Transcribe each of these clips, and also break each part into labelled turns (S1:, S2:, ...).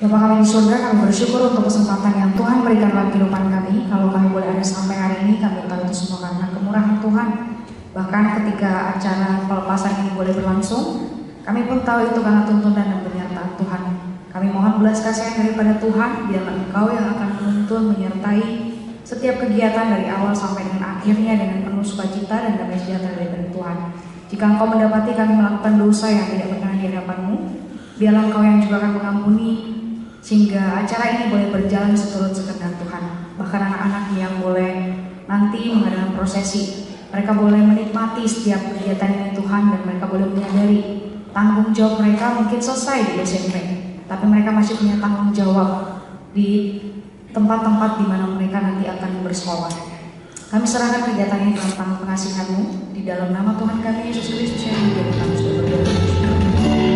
S1: Bapa kami di surga, kami bersyukur untuk kesempatan yang Tuhan berikan dalam kehidupan kami. Kalau kami boleh ada sampai hari ini, kami tahu itu semua karena kemurahan Tuhan. Bahkan ketika acara pelepasan ini boleh berlangsung, kami pun tahu itu karena tuntunan dan penyertaan Tuhan. Kami mohon belas kasihan daripada Tuhan, biarlah Engkau yang akan menuntun menyertai setiap kegiatan dari awal sampai dengan akhirnya dengan penuh sukacita dan damai sejahtera daripada Tuhan. Jika Engkau mendapati kami melakukan dosa yang tidak berkenan di hadapan-Mu, biarlah Engkau yang juga akan mengampuni, sehingga acara ini boleh berjalan seturut sekehendak Tuhan. Bahkan anak-anak yang boleh nanti mengadakan prosesi, mereka boleh menikmati setiap kegiatan ini Tuhan, dan mereka boleh menyadari tanggung jawab mereka mungkin selesai di SMP, tapi mereka masih punya tanggung jawab di tempat-tempat di mana mereka nanti akan bersekolah. Kami serahkan kegiatan ini dalam tangan pengasihan-Mu, di dalam nama Tuhan kami Yesus Kristus yang hidup, kami sudah berdoa.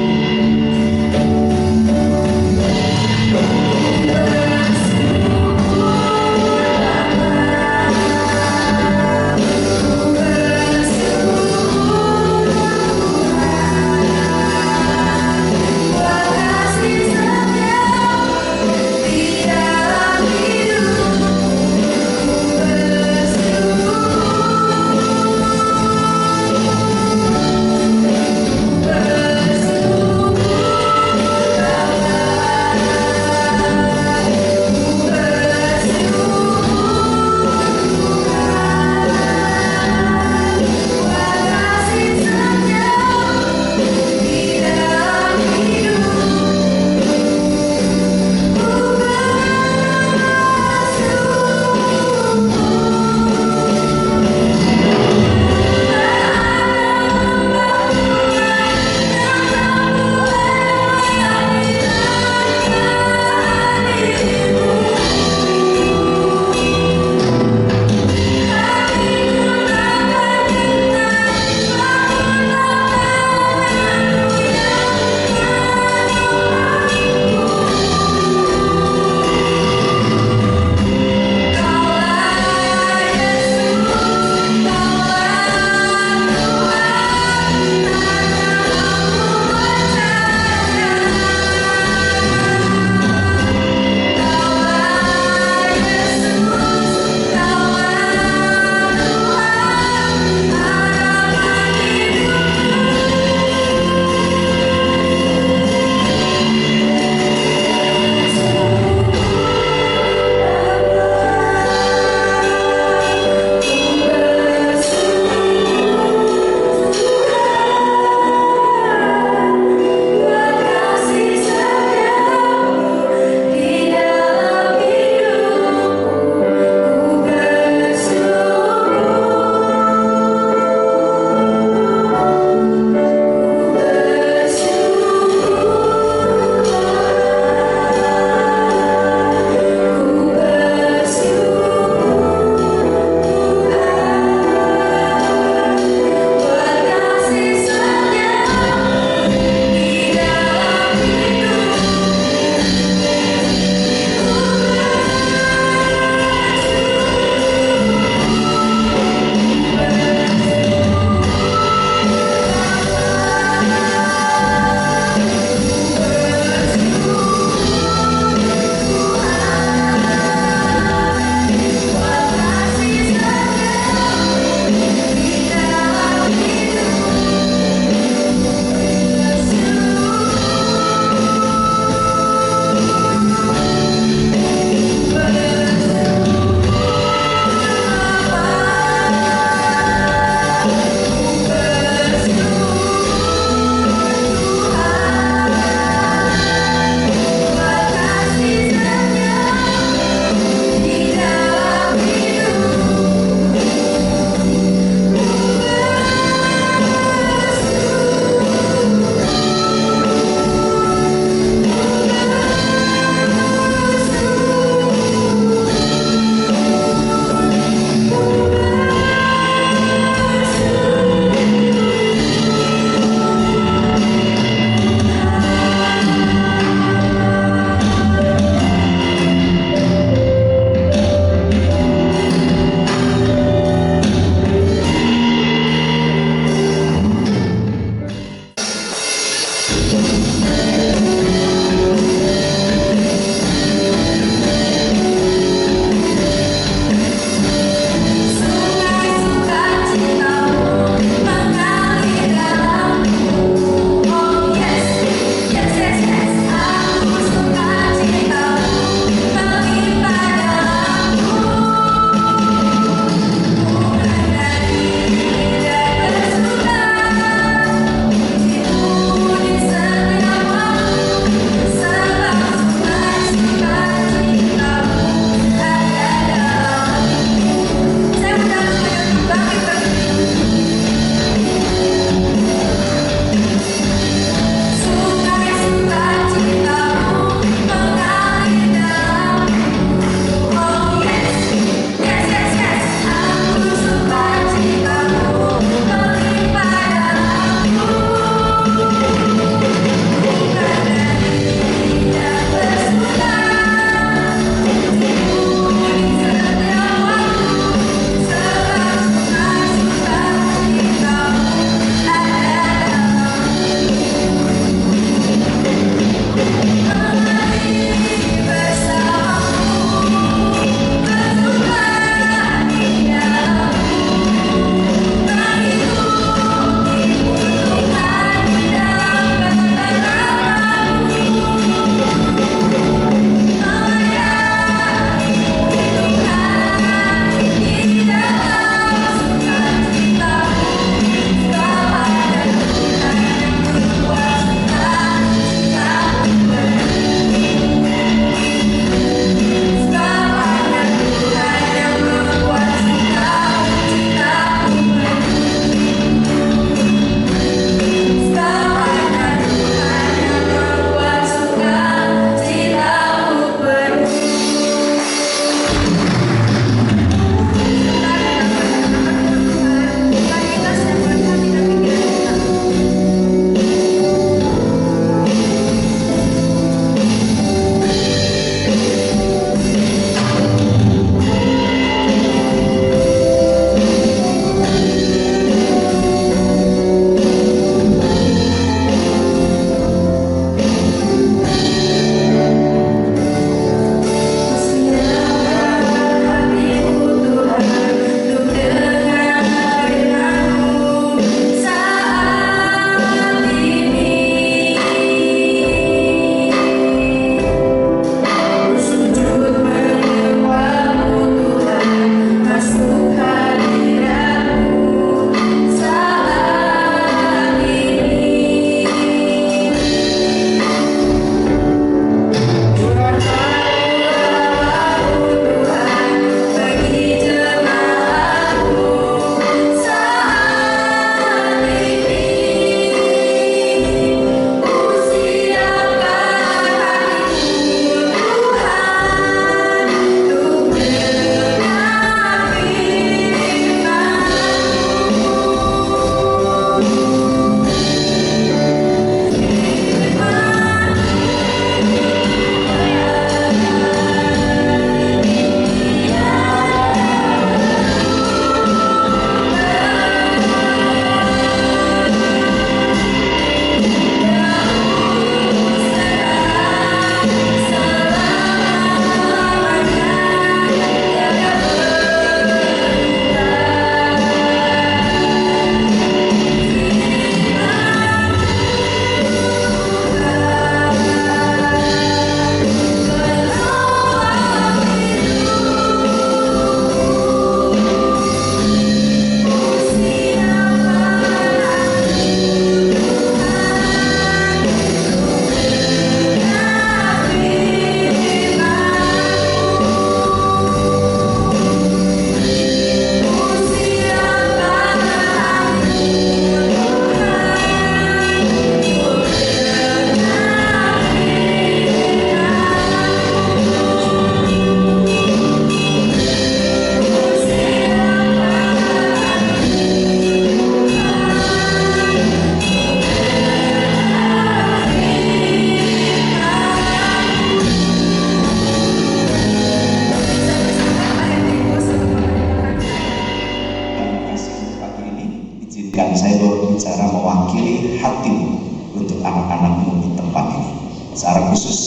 S2: Dan saya berbicara mewakili hatimu untuk anak-anakmu di tempat ini. Secara khusus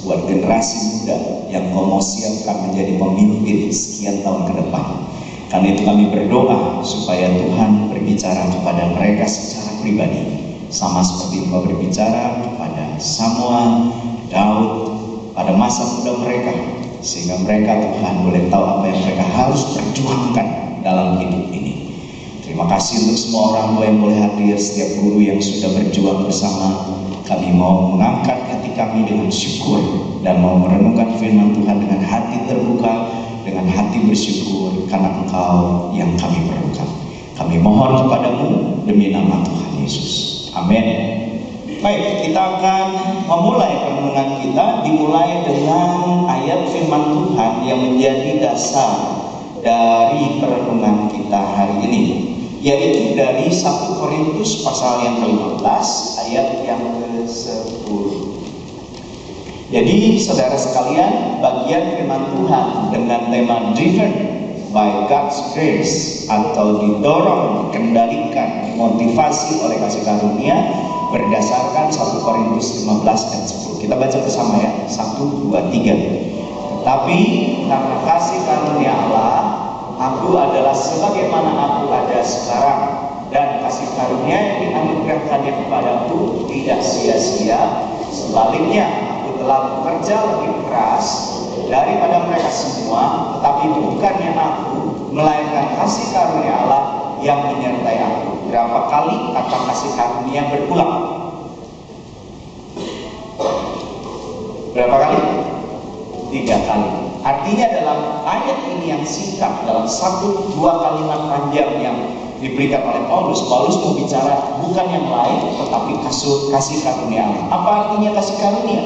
S2: buat generasi muda yang kau siapkan menjadi pemimpin sekian tahun ke depan. Karena itu kami berdoa supaya Tuhan berbicara kepada mereka secara pribadi, sama seperti Engkau berbicara kepada Samuel, Daud pada masa muda mereka, sehingga mereka Tuhan boleh tahu apa yang mereka harus perjuangkan dalam hidup ini. Terima kasih untuk semua orang tua yang boleh hadir, setiap guru yang sudah berjuang bersama. Kami mau mengangkat hati kami dengan syukur dan mau merenungkan firman Tuhan dengan hati terbuka, dengan hati bersyukur karena Engkau yang kami perlukan. Kami mohon kepadamu demi nama Tuhan Yesus. Amin. Baik, kita akan memulai perenungan kita dimulai dengan ayat firman Tuhan yang menjadi dasar dari perenungan kita hari ini, yaitu dari 1 Korintus pasal yang ke-15 ayat yang ke-10. Jadi saudara sekalian, bagian firman Tuhan dengan tema driven by God's grace atau didorong, dikendalikan, dimotivasi oleh kasih karunia berdasarkan 1 Korintus 15 ayat 10. Kita baca bersama ya, 1, 2, 3. Tetapi karena kasih karunia Allah, aku adalah sebagaimana aku ada sekarang, dan kasih karunia yang dianugerahkannya kepadaku tidak sia-sia. Sebaliknya, aku telah bekerja lebih keras daripada mereka semua, tetapi bukannya aku, melainkan kasih karunia Allah yang menyertai aku. Berapa kali kata kasih karunia berulang? Berapa kali? 3 kali. Artinya dalam ayat ini yang singkat, dalam 1-2 kalimat panjang yang diberikan oleh Paulus mau bicara bukan yang lain tetapi kasih karunia Allah. Apa artinya kasih karunia?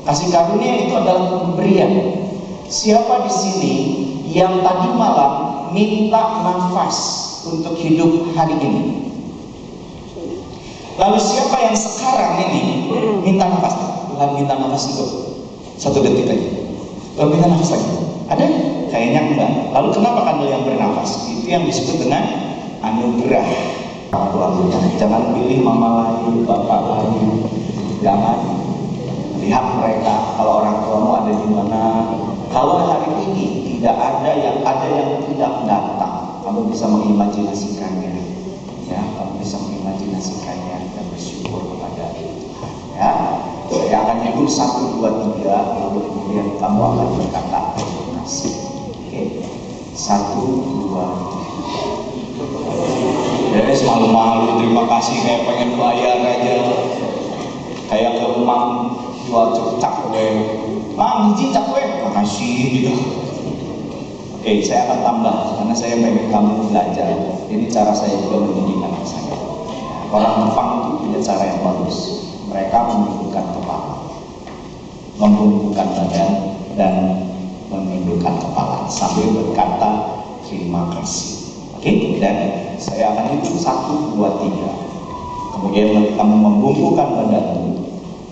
S2: Kasih karunia itu adalah pemberian. Siapa di sini yang tadi malam minta nafas untuk hidup hari ini? Lalu siapa yang sekarang ini minta nafas? Tuhan minta nafas itu 1 detik aja. Lalu minta nafas lagi. Ada? Kayaknya enggak. Lalu kenapa kandil yang bernafas? Itu yang disebut dengan anugerah. Jangan pilih mama lain, bapak lain. Jangan lihat mereka. Kalau orang tuamu ada di mana. Kalau hari ini tidak ada yang tidak datang, kamu bisa mengimajinasikannya. Ya, kamu bisa mengimajinasikannya dan bersyukur kepada Tuhan. Ya, saya akan nyebut 1, 2, 3, lalu kemudian kamu akan berkata terima kasih. Oke, 1, 2, 3. Jadi malu-malu terima kasih kayak pengen bayar aja. Kayak ke rumah jual cakwe, biji cakwe, makasih gitu. Oke, saya akan tambah karena saya pengen kamu belajar. Ini cara saya juga mendidik anak saya. Orang Jepang itu punya cara yang bagus. Mereka menundukkan kepala, membungkukkan badan, dan menundukkan kepala sambil berkata terima kasih. Oke, dan saya akan hitung 1, 2, 3. Kemudian kamu membungkukkan badanmu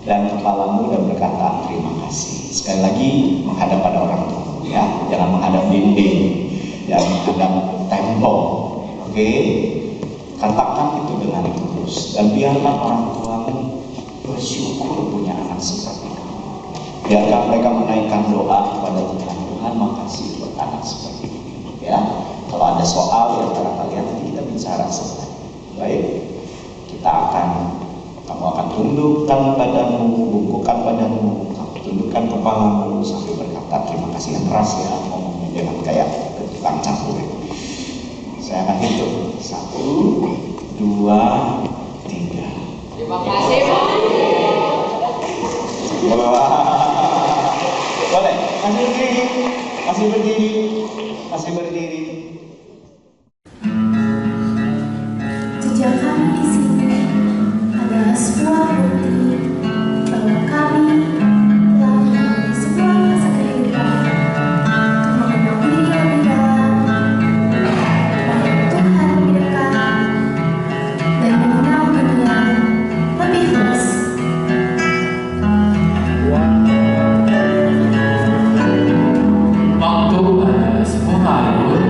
S2: dan kepalamu dan berkata terima kasih. Sekali lagi menghadap pada orang tua, ya, jangan menghadap dinding, jangan menghadap tembok. Oke, katakan itu dengan tulus dan biarkan orang tuamu bersyukur punya anak seperti kamu. Biarkan mereka menaikkan doa kepada Tuhan. Tuhan, makasih buat anak seperti ini. Ya, kalau ada soal yang antara kalian nanti kita bicara sebentar. Baik, kamu akan tundukkan badanmu, bungkukkan badanmu, kamu tundukkan kepalamu sambil berkata terima kasih. Yang keras ya ngomongnya, jangan kayak tukang cakwe. Saya akan hitung 1, 2, 3.
S3: Terima kasih Pak.
S2: Boleh, masih berdiri.
S4: Jejak kami di sini adalah sebuah bukti bahwa kami telah melalui sebuah masa kehidupan untuk mengenal Dia lebih dalam, mengenal Tuhan lebih dekat, dan mengenal dunia lebih luas.
S5: Waktu ada sebuah kabut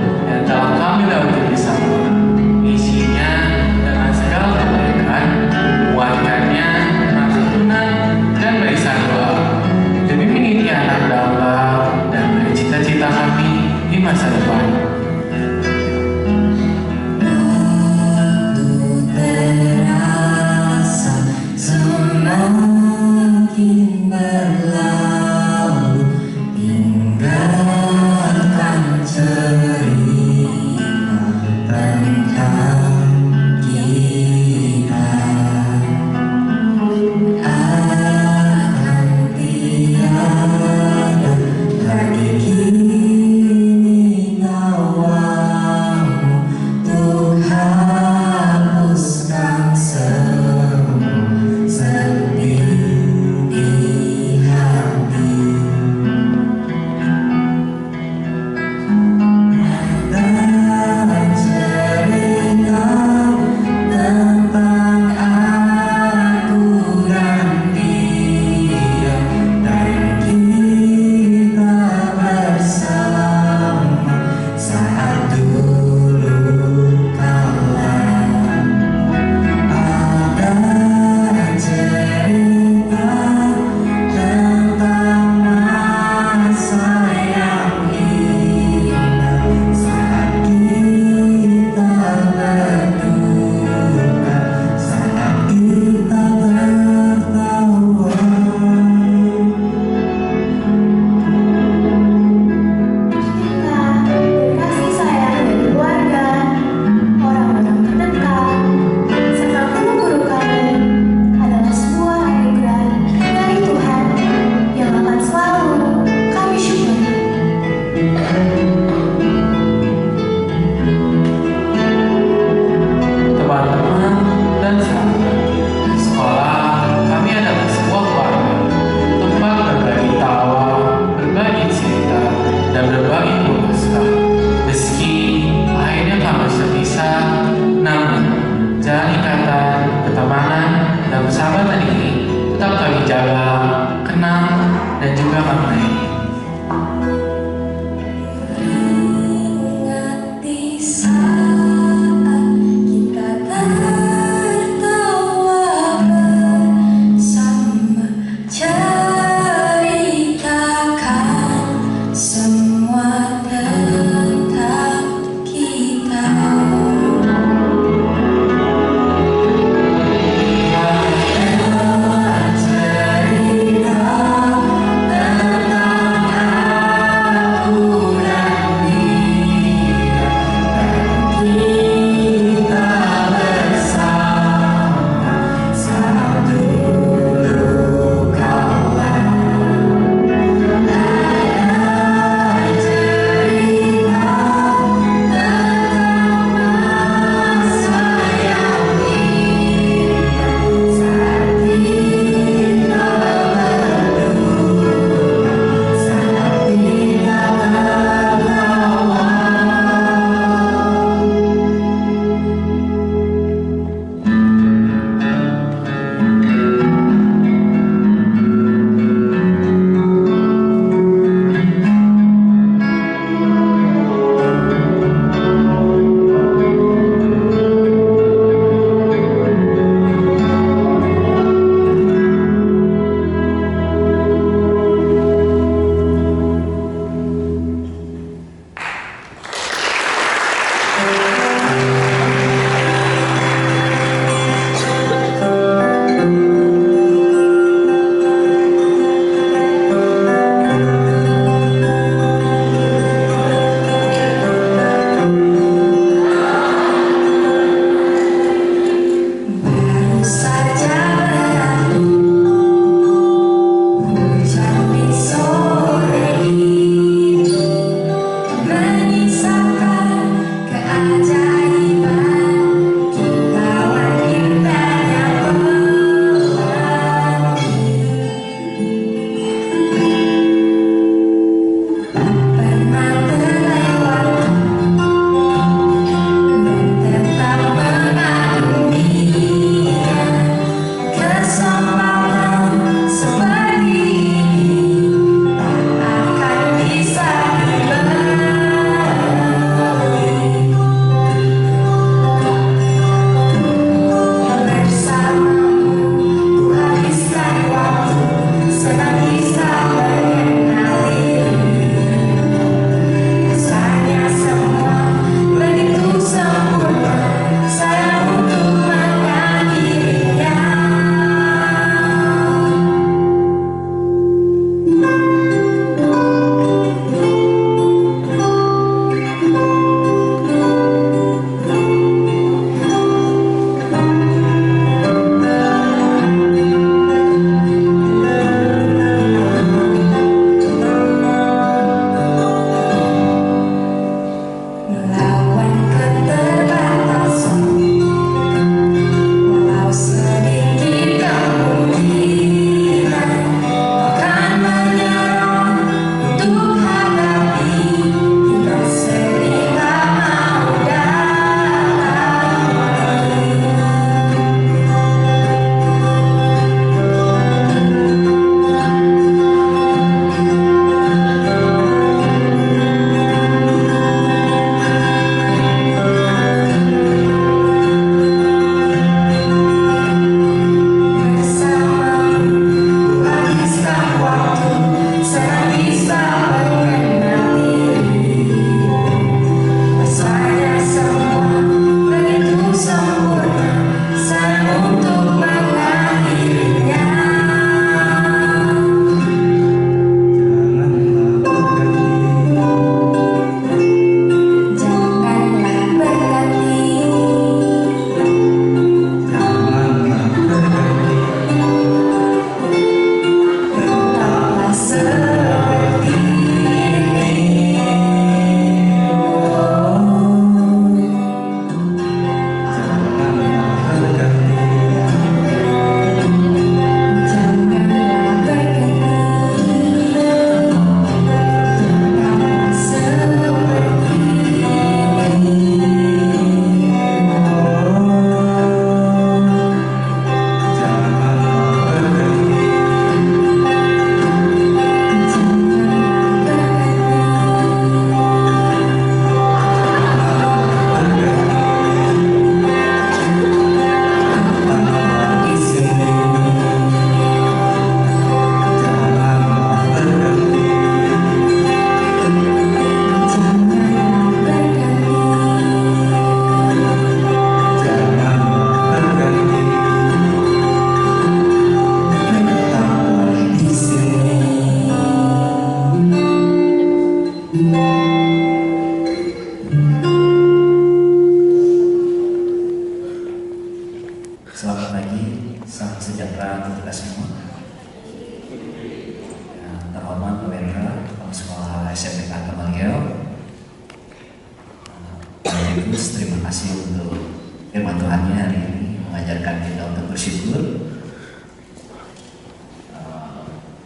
S3: Sekaligus terima kasih untuk firman Tuhannya hari ini mengajarkan kita untuk bersyukur.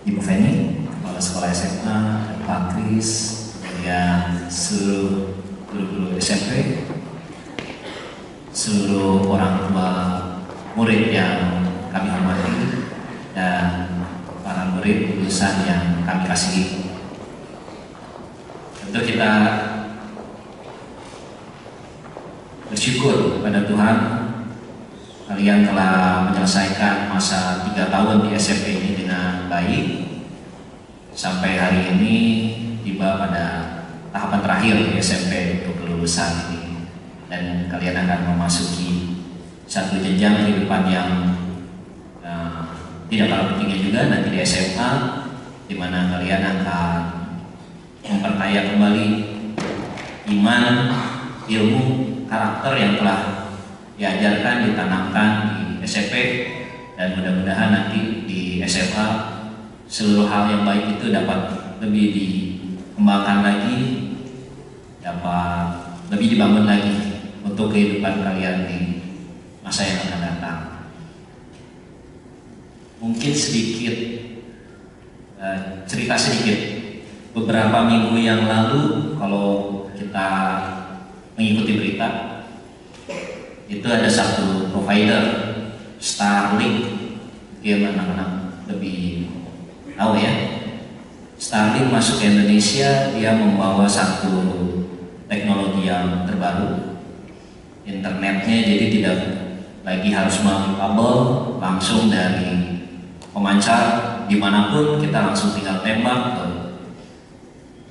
S3: Ibu Feni, Kepala Sekolah SMA, Pak Kris, kemudian seluruh guru-guru SMP, seluruh orang tua murid yang kami hormati, dan para murid lulusan yang kami kasihi. Tentu kita bersyukur pada Tuhan, kalian telah menyelesaikan masa 3 tahun di SMP ini dengan baik. Sampai hari ini tiba pada tahapan terakhir di SMP untuk kelulusan ini. dan kalian akan memasuki satu jenjang kehidupan yang tidak kalah pentingnya juga nanti di SMA, di mana kalian akan memperkaya kembali iman, ilmu, karakter yang telah diajarkan, ditanamkan di SMP, dan mudah-mudahan nanti di SMA seluruh hal yang baik itu dapat lebih dikembangkan lagi, dapat lebih dibangun lagi untuk kehidupan kalian di masa yang akan datang. Mungkin sedikit cerita sedikit. Beberapa minggu yang lalu, kalau kita mengikuti berita, itu ada satu provider Starlink, mungkin anak-anak lebih tahu ya. Starlink masuk ke Indonesia, dia membawa satu teknologi yang terbaru, internetnya jadi tidak lagi harus melalui kabel, langsung dari pemancar dimanapun kita langsung tinggal tembak ke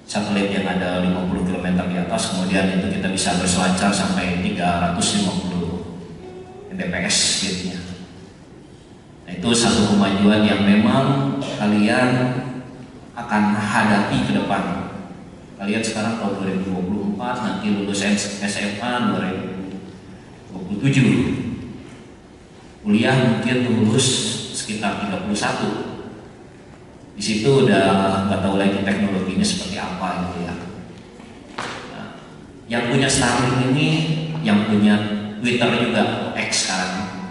S3: satelit yang ada 50 km di atas, kemudian itu kita bisa berselancar sampai 350 Mbps speednya. Nah, itu satu kemajuan yang memang kalian akan hadapi ke depan. Kalian sekarang tahun 2024, nanti lulus SMA 2027, kuliah mungkin lulus sekitar 31. Di situ udah nggak tahu lagi teknologinya seperti apa gitu ya. Nah, yang punya Starlink ini, yang punya Twitter juga X sekarang,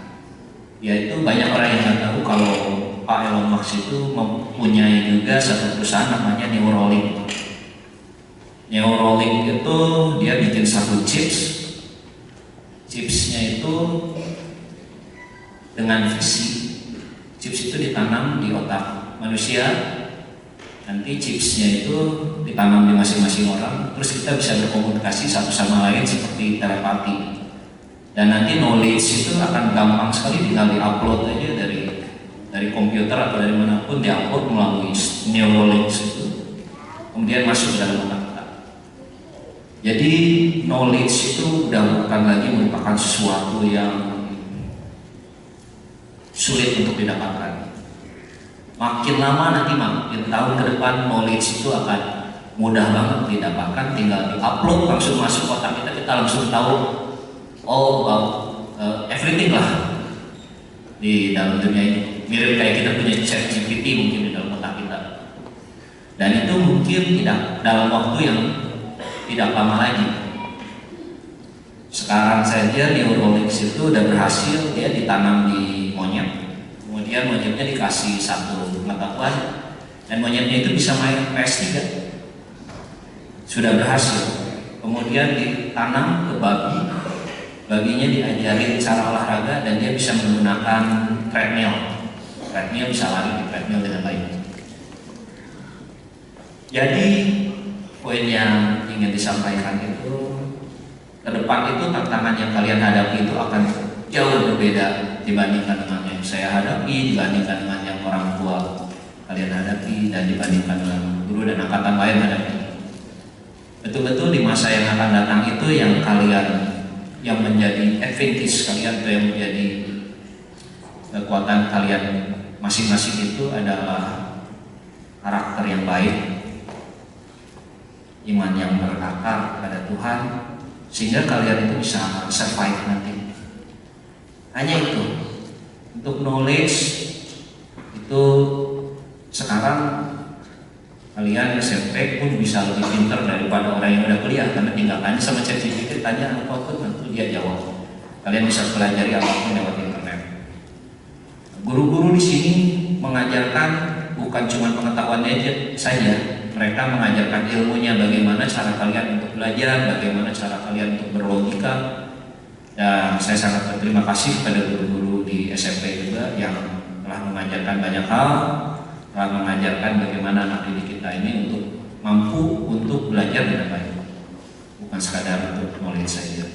S3: yaitu banyak orang yang nggak tahu kalau Pak Elon Musk itu mempunyai juga satu perusahaan namanya Neuralink. Neuralink itu dia bikin satu chipsnya itu dengan visi. Chips itu ditanam di otak manusia, nanti chipsnya itu ditanam di masing-masing orang, terus kita bisa berkomunikasi satu sama lain seperti telepati. Dan nanti knowledge itu akan gampang sekali, tinggal di-upload aja dari komputer atau dari manapun, di-upload melalui Neuralink itu, kemudian masuk ke dalam otak kita. Jadi knowledge itu udah bukan lagi merupakan sesuatu yang sulit untuk didapatkan. Makin lama nanti makin tahun ke depan knowledge itu akan mudah banget didapatkan, tinggal di-upload langsung masuk otak kita, kita langsung tahu everything lah di dalam dunia ini. Mirip kayak kita punya ChatGPT mungkin di dalam otak kita. Dan itu mungkin tidak dalam waktu yang tidak lama lagi. Sekarang saja Neuralink itu udah berhasil ya ditanam di monyet, kemudian monyetnya dikasih satu pengetahuan dan monyetnya itu bisa main PS3, sudah berhasil. Kemudian ditanam ke babi, baginya diajarin cara olahraga dan dia bisa menggunakan treadmill bisa lari di treadmill dengan baik. Jadi poin yang ingin disampaikan itu, ke depan itu tantangan yang kalian hadapi itu akan jauh berbeda dibandingkan dengan yang saya hadapi, dibandingkan dengan yang orang tua kalian hadapi, dan dibandingkan dengan guru dan angkatan lain hadapi. Betul-betul di masa yang akan datang itu yang kalian, yang menjadi advantage kalian atau yang menjadi kekuatan kalian masing-masing itu adalah karakter yang baik, iman yang berakar pada Tuhan, sehingga kalian itu bisa survive nanti. Hanya itu. Untuk knowledge itu sekarang kalian SMP pun bisa lebih pintar daripada orang yang udah kuliah, karena tinggal tanya sama ChatGPT, tanya apapun nanti dia jawab. Kalian bisa pelajari apapun lewat internet. Guru-guru di sini mengajarkan bukan cuma pengetahuannya saja, mereka mengajarkan ilmunya, bagaimana cara kalian untuk belajar, bagaimana cara kalian untuk berlogika. Dan saya sangat berterima kasih kepada guru-guru di SMP juga yang telah mengajarkan banyak hal, telah mengajarkan bagaimana anak didik kita ini untuk mampu untuk belajar dengan baik, bukan sekadar untuk knowledge saja.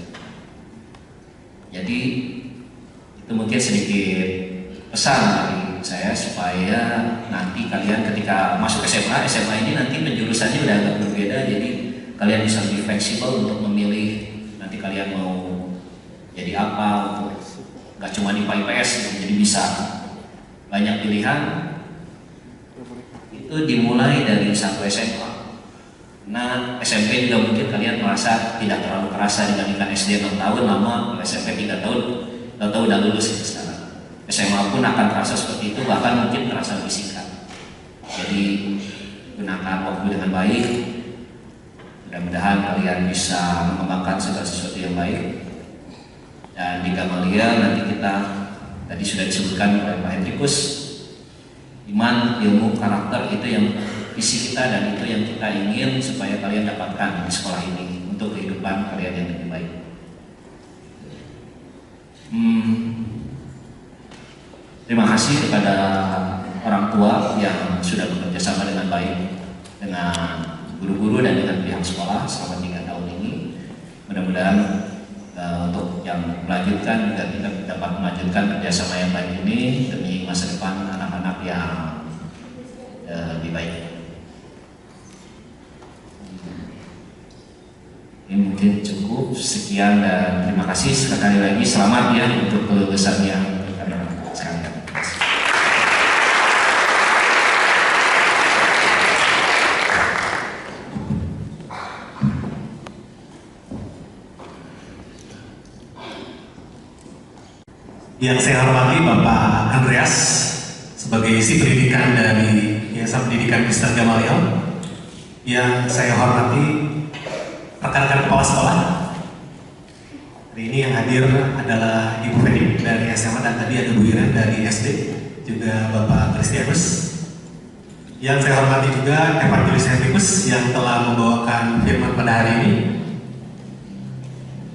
S3: Jadi itu mungkin sedikit pesan dari saya supaya nanti kalian ketika masuk SMA ini nanti penjurusannya udah agak berbeda, jadi kalian bisa lebih fleksibel untuk memilih nanti kalian kalian mau jadi apa, nggak cuma IPA IPS, jadi bisa banyak pilihan. Itu dimulai dari satu SMA. Nah, SMP juga mungkin kalian merasa tidak terlalu kerasa dibandingkan SD 6 tahun lama, SMP 3 tahun, tahu-tahu udah lulus itu sekarang. SMA pun akan terasa seperti itu, bahkan mungkin terasa lebih singkat. Jadi gunakan waktu dengan baik. Mudah-mudahan kalian bisa mengembangkan segala sesuatu yang baik. Dan di Gamaliel nanti kita tadi sudah disebutkan oleh Pak Hendrikus, iman, ilmu, karakter itu yang visi kita dan itu yang kita ingin supaya kalian dapatkan di sekolah ini untuk kehidupan kalian yang lebih baik. Terima kasih kepada orang tua yang sudah bekerja sama dengan baik dengan guru-guru dan dengan pihak sekolah selama 3 tahun ini. Mudah-mudahan untuk yang melanjutkan juga kita dapat melanjutkan kerjasama yang baik ini demi masa depan anak-anak yang lebih baik. Ini mungkin cukup sekian dan terima kasih sekali lagi, selamat ya untuk kelulusannya anak-anak sekalian.
S5: Yang saya hormati Bapak Andreas sebagai isi pendidikan dari Yayasan Pendidikan Kristen Gamaliel. Yang saya hormati rekan-rekan kepala sekolah. Hari ini yang hadir adalah Ibu Feni dari SMA dan tadi ada Bu Iren dari SD, juga Bapak Kristianus. Yang saya hormati juga Evangelis Hendrikus yang telah membawakan firman pada hari ini.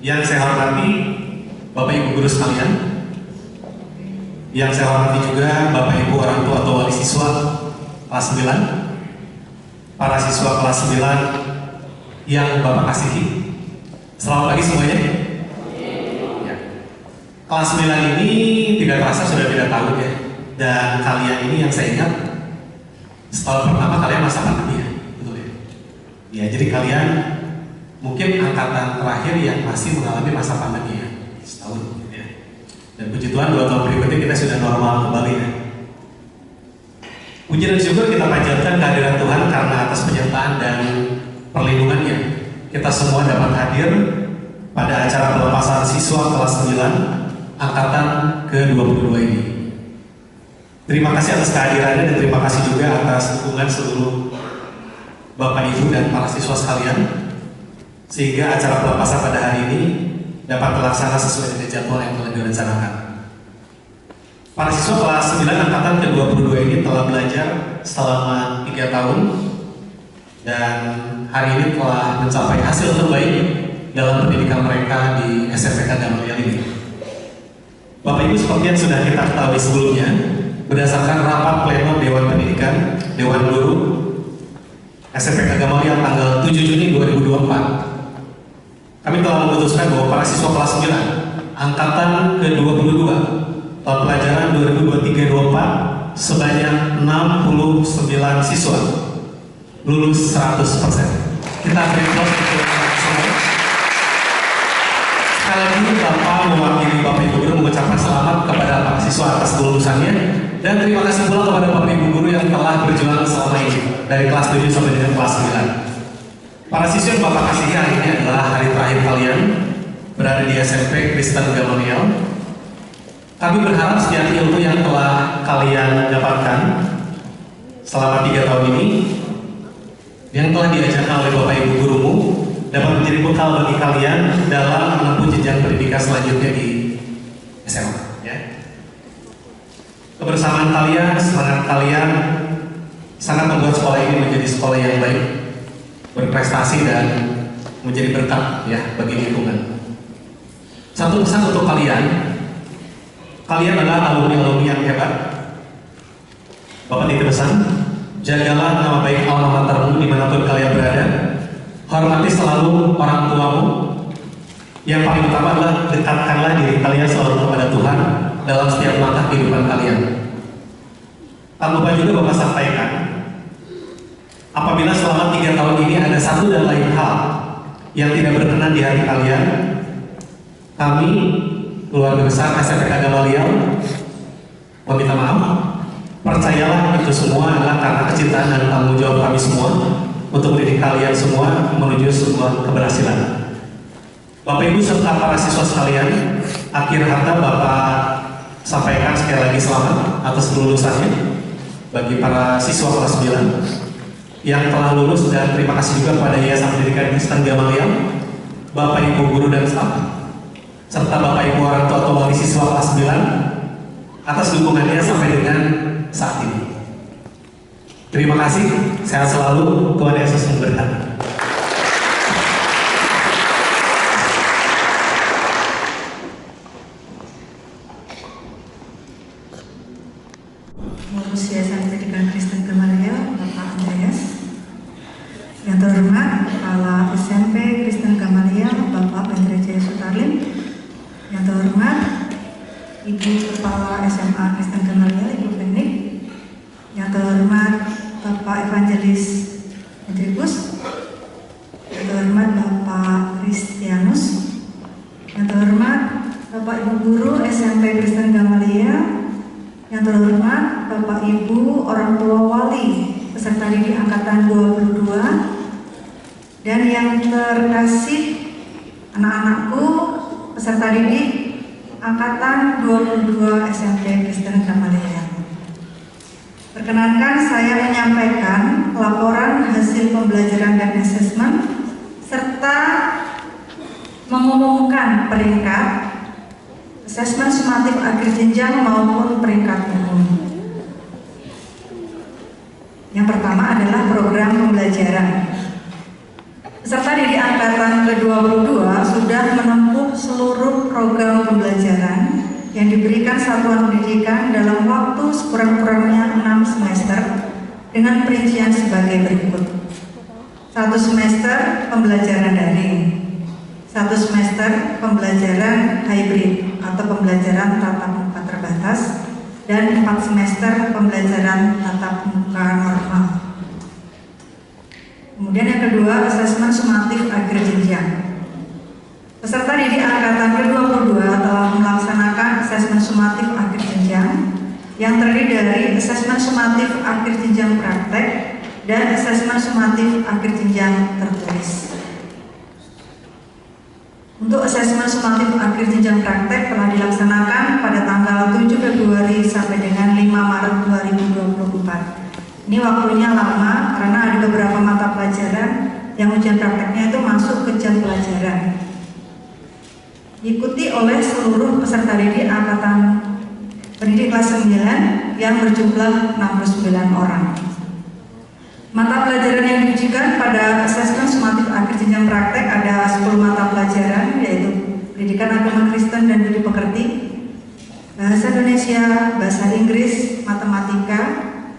S5: Yang saya hormati Bapak Ibu guru sekalian. Yang saya hormati juga Bapak Ibu orang tua atau wali siswa kelas 9, para siswa kelas 9 yang Bapak kasihi. Selamat pagi semuanya. Ya. Kelas 9 ini tidak terasa sudah 3 tahun ya. Dan kalian ini yang saya ingat setahun pertama kalian masa pandemi ya, betul ya? Ya, jadi kalian mungkin angkatan terakhir yang masih mengalami masa pandemi ya, setahun. Dan puji Tuhan 2 tahun berikutnya kita sudah normal kembali ya. Puji dan syukur kita panjatkan kehadiran Tuhan karena atas penyertaan dan perlindungannya kita semua dapat hadir pada acara pelepasan siswa kelas 9 angkatan ke-22 ini. Terima kasih atas kehadirannya dan terima kasih juga atas dukungan seluruh Bapak Ibu dan para siswa sekalian sehingga acara pelepasan pada hari ini dapat terlaksana sesuai dengan jadwal yang telah direncanakan. Para siswa kelas 9 angkatan ke-22 ini telah belajar selama 3 tahun dan hari ini telah mencapai hasil terbaik dalam pendidikan mereka di SMPK Gamaliel ini. Bapak Ibu seperti yang sudah kita ketahui sebelumnya, berdasarkan rapat pleno Dewan Pendidikan, Dewan Guru SMPK Gamaliel tanggal 7 Juni 2024, kami telah memutuskan bahwa para siswa kelas 9 angkatan ke-22 tahun pelajaran 2023-24 sebanyak 69 siswa lulus 100%. Kita beri aplaus untuk semua. Sekali lagi Bapak mewakili Bapak Ibu Guru mengucapkan selamat kepada para siswa atas kelulusannya dan terima kasih pula kepada Bapak Ibu Guru yang telah berjuang selama ini dari kelas 7 sampai dengan kelas 9. Para siswa yang Bapak kasihi, hari ini adalah hari terakhir kalian berada di SMP Kristen Gamaliel. Kami berharap setiap ilmu yang telah kalian dapatkan selama 3 tahun ini, yang telah diajarkan oleh Bapak Ibu gurumu, dapat menjadi bekal bagi kalian dalam menempuh jenjang pendidikan selanjutnya di SMA. Ya. Kebersamaan kalian, semangat kalian, sangat membuat sekolah ini menjadi sekolah yang baik, berprestasi dan menjadi berkat ya bagi lingkungan. Satu pesan untuk kalian adalah alumni-alumni yang hebat. Bapak titip pesan, jagalah nama baik alma matermu dimanapun kalian berada. Hormati selalu orang tuamu. Yang paling utama adalah dekatkanlah diri kalian selalu kepada Tuhan dalam setiap langkah kehidupan kalian. Tak lupa juga Bapak sampaikan, apabila selama 3 tahun ini ada satu dan lain hal yang tidak berkenan di hati kalian, kami, keluarga besar SMPK Gamaliel, meminta maaf. Percayalah itu semua adalah karena kecintaan dan tanggung jawab kami semua untuk mendidik kalian semua menuju sebuah keberhasilan. Bapak Ibu serta para siswa sekalian, akhir kata Bapak sampaikan sekali lagi selamat atas kelulusannya bagi para siswa kelas 9 yang telah lulus, dan terima kasih juga kepada Yayasan Pendidikan Kristen Gamaliel, Bapak Ibu guru dan staf, serta Bapak Ibu orang tua atau wali siswa kelas 9 atas dukungannya sampai dengan saat ini. Terima kasih, sehat selalu, Tuhan Yesus memberkati.
S6: Pengurus Yayasan Pendidikan Kristen Gamaliel, Bapak Andreas. Yang terhormat Kepala SMP Kristen Gamaliel, Bapak Pendra Jaya Sutarlim. Yang terhormat Ibu Kepala SMA Kristen Gamaliel, Ibu Fenik. Yang terhormat Bapak Evangelis Hendrikus. Yang terhormat Bapak Kristianus. Yang terhormat Bapak Ibu Guru SMP Kristen Gamaliel. Yang terhormat Bapak Ibu orang tua wali peserta didik angkatan 22, dan yang terkasih anak-anakku peserta didik angkatan 22 SMP Kristen Gamaliel. Perkenankan saya menyampaikan laporan hasil pembelajaran dan asesmen serta mengumumkan peringkat asesmen sumatif akhir jenjang maupun peringkat umum. Yang pertama adalah program pembelajaran. Peserta didik angkatan ke-22 sudah menempuh seluruh program pembelajaran yang diberikan satuan pendidikan dalam waktu sekurang-kurangnya 6 semester dengan perincian sebagai berikut. 1 semester pembelajaran daring, 1 semester pembelajaran hybrid atau pembelajaran tatap muka terbatas, dan 4 semester pembelajaran tatap muka normal. Kemudian yang kedua, asesmen sumatif akhir jenjang. Peserta didik angkatan ke-22 telah melaksanakan asesmen sumatif akhir jenjang yang terdiri dari asesmen sumatif akhir jenjang praktek dan asesmen sumatif akhir jenjang tertulis. Untuk asesmen sumatif akhir jenjang praktek telah dilaksanakan pada tanggal 7 Februari sampai dengan 5 Maret 2024. Ini waktunya lama karena ada beberapa mata pelajaran yang ujian prakteknya itu masuk ke jam pelajaran. Diikuti oleh seluruh peserta didik angkatan pendidik kelas 9 yang berjumlah 69 orang. Mata pelajaran yang diujikan pada asesmen sumatif akhir jenjang praktek ada 10 mata pelajaran, yaitu pendidikan agama Kristen dan budi pekerti, bahasa Indonesia, bahasa Inggris, matematika,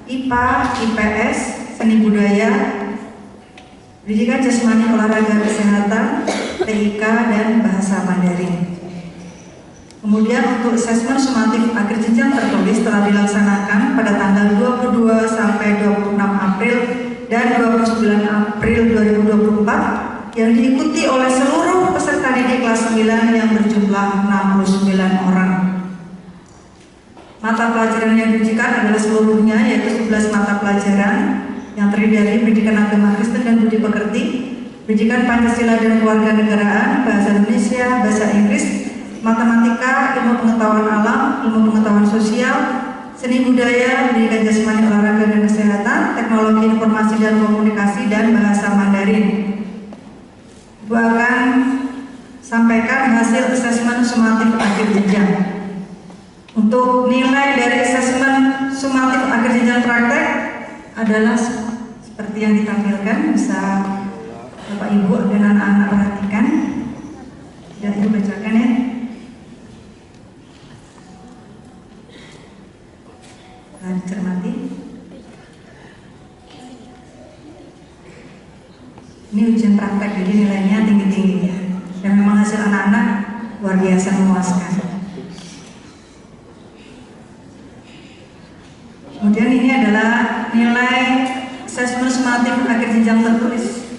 S6: IPA, IPS, seni budaya, pendidikan jasmani olahraga kesehatan, TIK, dan bahasa Mandarin. Kemudian untuk asesmen sumatif akhir jenjang tertulis telah dilaksanakan pada tanggal 22 sampai 26 April dan 29 April 2024 yang diikuti oleh seluruh peserta didik kelas 9 yang berjumlah 69 orang. Mata pelajaran yang diujikan adalah seluruhnya, yaitu 11 mata pelajaran yang terdiri dari pendidikan agama Kristen dan budi pekerti, pendidikan Pancasila dan kewarganegaraan, bahasa Indonesia, bahasa Inggris, matematika, ilmu pengetahuan alam, ilmu pengetahuan sosial, seni budaya, pendidikan jasmani olahraga dan kesehatan, teknologi informasi dan komunikasi, dan bahasa Mandarin. Ibu akan sampaikan hasil asesmen sumatif akhir jenjang. Untuk nilai dari asesmen sumatif akhir jenjang praktek adalah seperti yang ditampilkan, bisa Bapak Ibu dan anak-anak perhatikan. Ya, Ibu bacakan ya. Dicermati. Ini ujian praktek, jadi nilainya tinggi-tinggi ya. Dan memang hasil anak-anak luar biasa memuaskan. Kemudian ini adalah nilai asesmen sumatif akhir jenjang tertulis.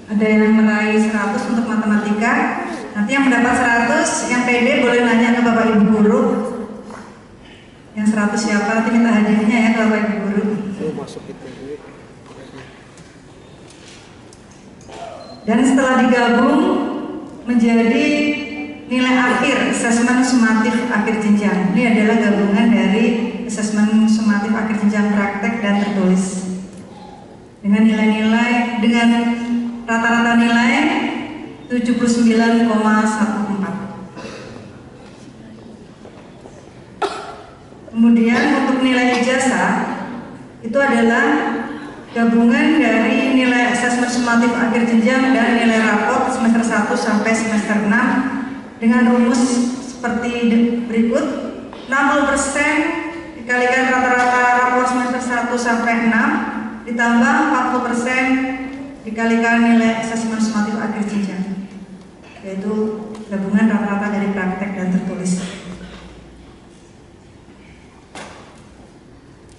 S6: Ada yang meraih 100 untuk matematika, Nanti yang mendapat 100, yang pede boleh nanya ke Bapak Ibu Guru. Yang 100 siapa? Nanti minta hadiahnya ya ke Bapak Ibu Guru. Dan setelah digabung menjadi nilai akhir asesmen sumatif akhir jenjang. Ini adalah gabungan dari asesmen sumatif akhir jenjang praktek dan tertulis. Dengan nilai-nilai, dengan rata-rata nilai 79,14. Kemudian untuk nilai ijazah itu adalah gabungan dari nilai asesmen sumatif akhir jenjang dan nilai raport semester 1 sampai semester 6 dengan rumus seperti berikut. 60% dikalikan rata-rata raport semester 1 sampai 6 ditambah 40% dikalikan nilai asesmen sumatif akhir jenjang, yaitu gabungan rata-rata dari praktek dan tertulis.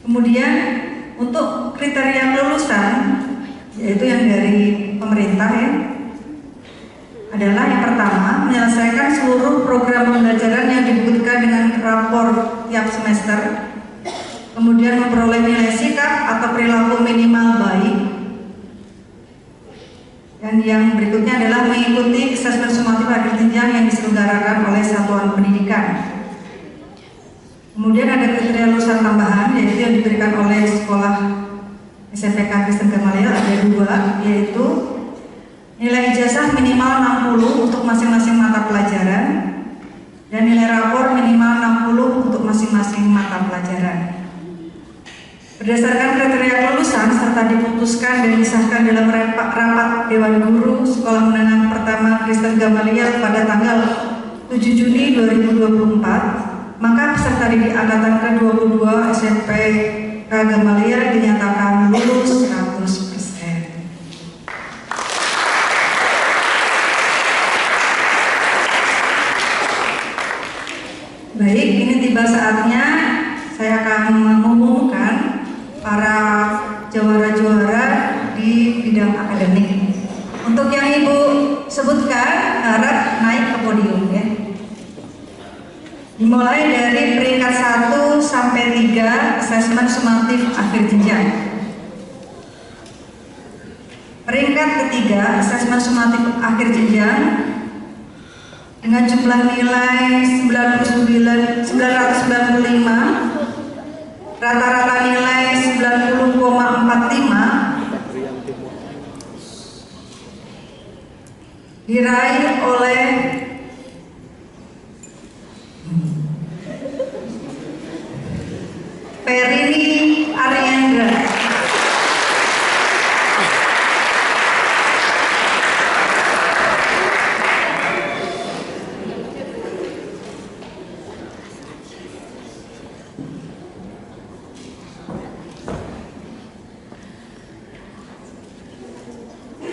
S6: Kemudian untuk kriteria kelulusan, yaitu yang dari pemerintah ya, adalah yang pertama menyelesaikan seluruh program pembelajaran yang dibuktikan dengan rapor tiap semester, kemudian memperoleh nilai sikap atau perilaku minimal baik, dan yang berikutnya adalah mengikuti asesmen sumatif akhir jenjang yang diselenggarakan oleh satuan pendidikan. Kemudian ada kriteria lulusan tambahan, yaitu yang diberikan oleh sekolah SMPK Kristen Gamaliel, ada 2, yaitu nilai ijazah minimal 60 untuk masing-masing mata pelajaran dan nilai rapor minimal 60 untuk masing-masing mata pelajaran. Berdasarkan kriteria kelulusan serta diputuskan dan disahkan dalam rapat Dewan Guru Sekolah Menengah Pertama Kristen Gamaliel pada tanggal 7 Juni 2024, maka peserta didik angkatan ke-22 SMP Gamaliel dinyatakan lulus 100%. Baik, ini tiba saatnya saya akan mengumumkan para juara-juara di bidang akademik. Untuk yang Ibu sebutkan, harap naik ke podium ya. Dimulai dari peringkat 1 sampai 3 asesmen sumatif akhir jenjang. Peringkat ketiga asesmen sumatif akhir jenjang dengan jumlah nilai 995, rata-rata nilai 90,45, diraih oleh Perini Ariendra.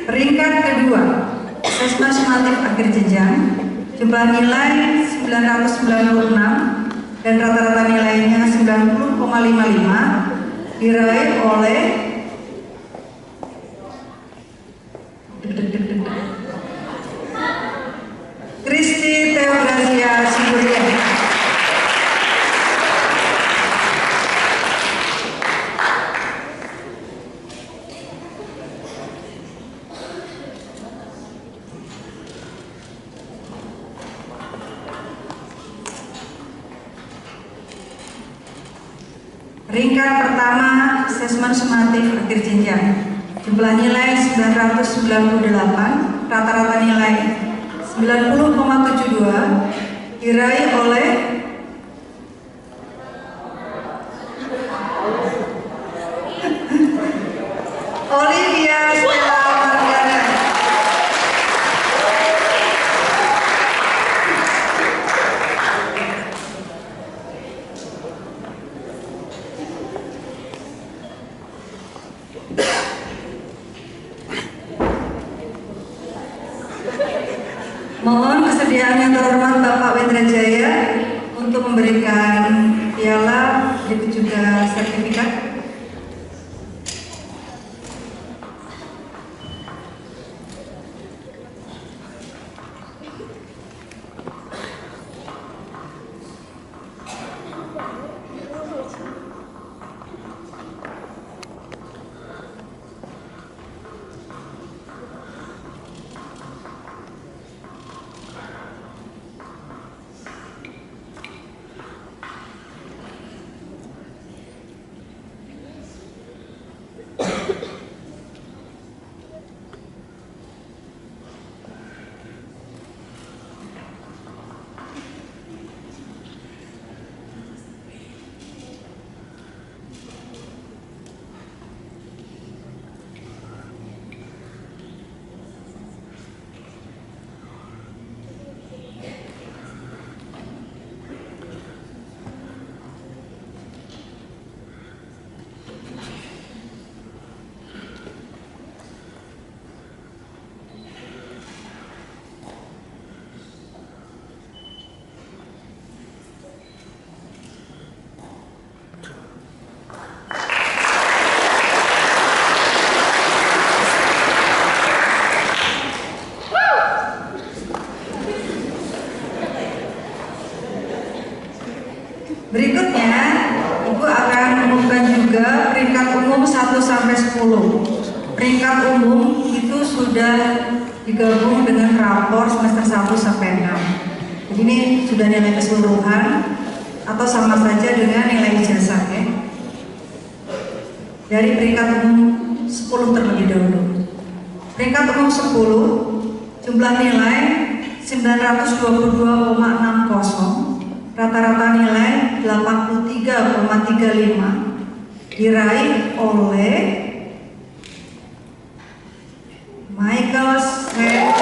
S6: Peringkat kedua, asesmen sumatif akhir jenjang, jumlah nilai 996 dan rata-rata nilainya 90,55, diraih oleh Kristi Theogracia Siburia. Peringkat pertama asesmen sumatif akhir jenjang, jumlah nilai 998, rata-rata nilai 90,72, diraih oleh Olivia Stella Margana. Mohon kesediaan yang terhormat Bapak Wendra Jaya untuk memberikan piala dan juga sertifikat. Berikutnya, Ibu akan umumkan juga peringkat umum 1 sampai 10. Peringkat umum itu sudah digabung dengan rapor semester 1 sampai 6. Jadi ini sudah nilai keseluruhan atau sama saja dengan nilai ijazah ya. Dari peringkat umum 10 terlebih dahulu. Peringkat umum 10 jumlah nilai 922,60, rata-rata nilai 83,35 diraih oleh Michael Sreya.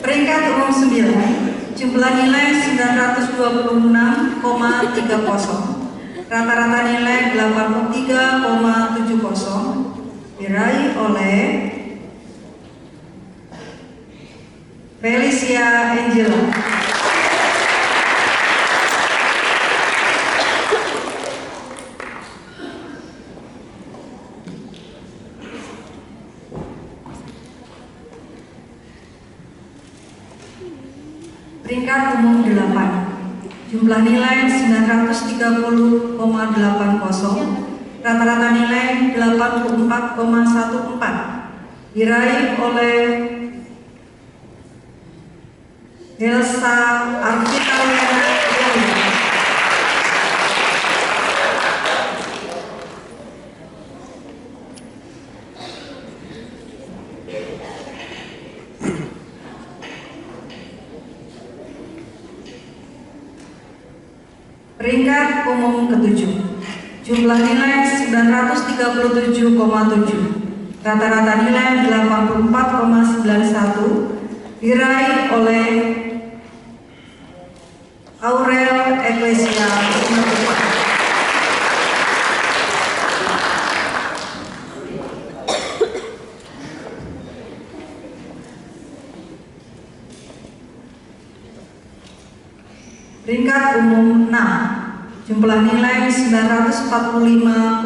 S6: Peringkat umum 9 jumlah nilai 926,30, rata-rata nilai 83,70 diraih oleh Felicia Angela. Peringkat umum 8 jumlah nilai 930,80, rata-rata nilai 84,14 diraih oleh Elsa Arvitalia. Peringkat umum ke-7 jumlah nilai 937,7, rata-rata nilai 84,91 diraih oleh Aurel Ecclesia. Peringkat umum 6 jumlah nilai 945,10,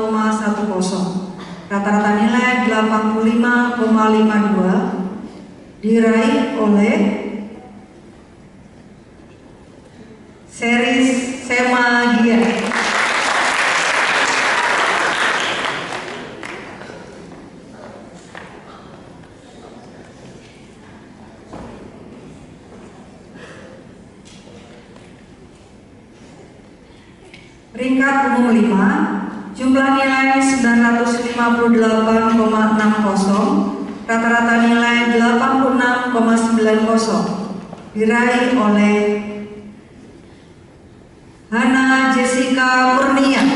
S6: rata-rata nilai 85,52 diraih oleh Seris Semagia. Peringkat umum 5 jumlah nilai 958,60, rata-rata nilai 86,90 diraih oleh Hana Jessica Kurnia.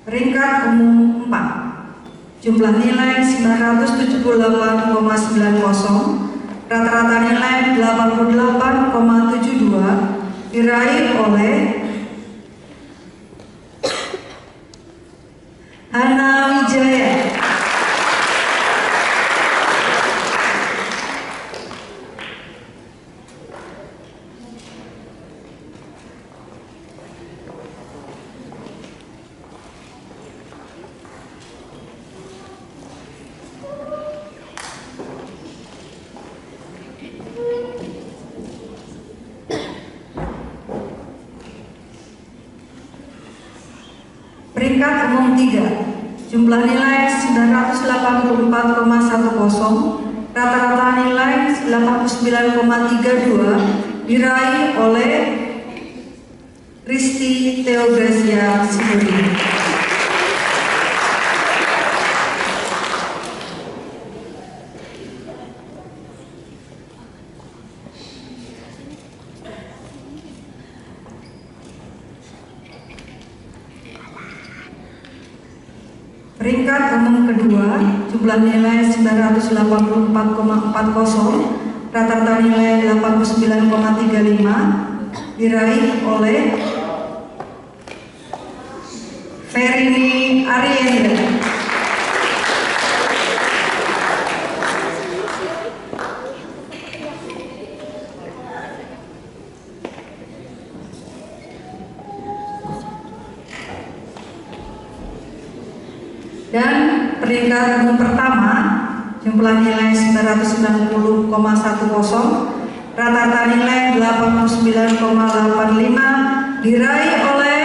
S6: Peringkat umum 4 jumlah nilai 978,90, rata-rata nilai 88,72 diraih oleh Hana Wijaya. Peringkat umum 3 jumlah nilai 984,10, rata-rata nilai 89,32 diraih oleh Risti Theogracia Sibudi. Peringkat umum kedua jumlah nilai 984,40, rata-rata nilai 89,35 diraih oleh Ferini Arienda. Dan peringkat umum pertama jumlah nilai 990,10, rata-rata nilai 89,85 diraih oleh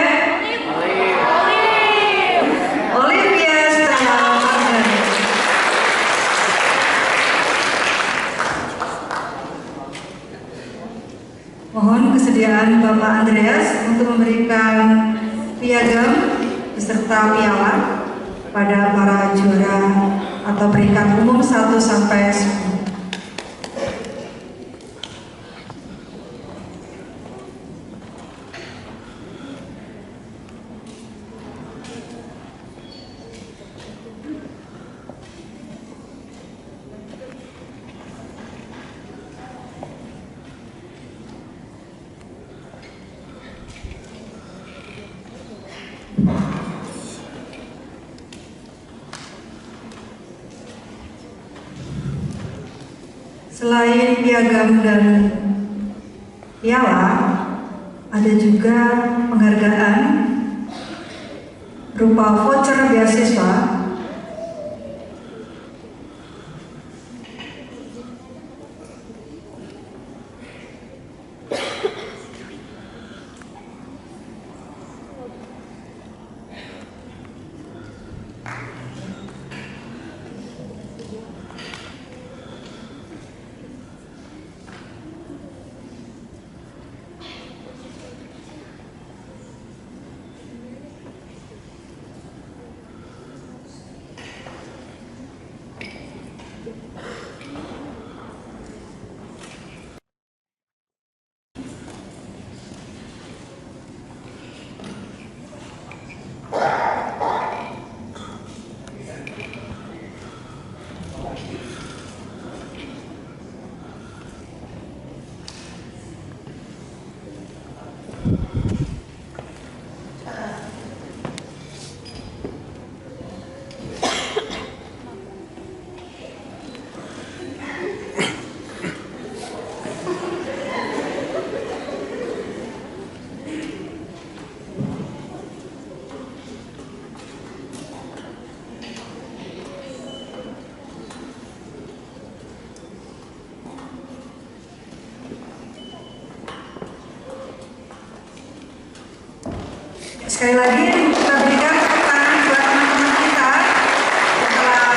S6: Olivia Stella Margari. Mohon kesediaan Bapak Andreas untuk memberikan piagam beserta piala pada para juara atau peringkat umum 1 sampai 10. Selain piagam dan piala, ada juga penghargaan berupa voucher beasiswa Sekali lagi kita berikan tepuk tangan buat teman-teman kita setelah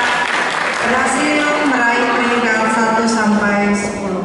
S6: berhasil meraih peringkat 1 sampai 10.